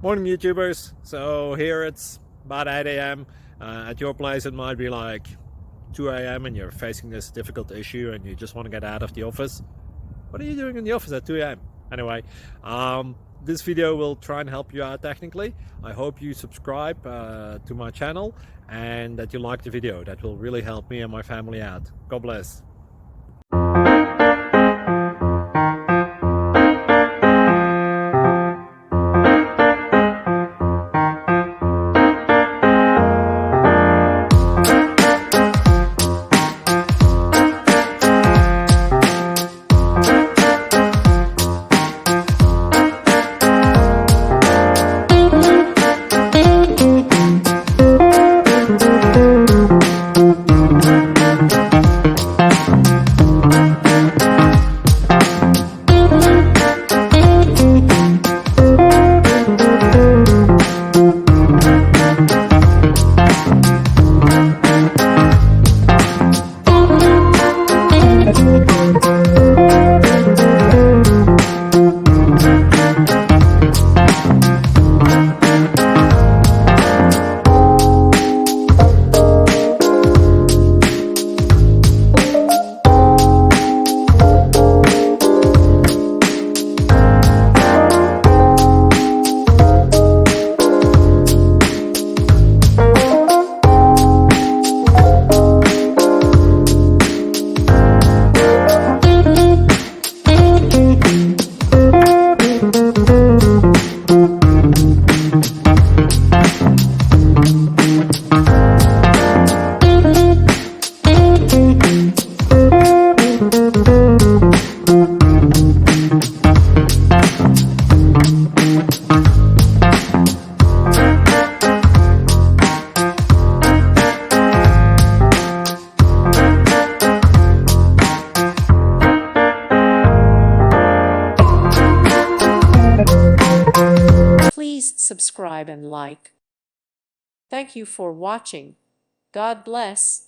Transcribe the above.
Morning YouTubers. So here it's about 8 a.m. At your place it might be like 2 a.m. and you're facing this difficult issue and you just want to get out of the office. What are you doing in the office at 2 a.m.? Anyway, this video will try and help you out technically. I hope you subscribe to my channel and that you like the video. That will really help me and my family out. God bless. Please subscribe and like. Thank you for watching. God bless.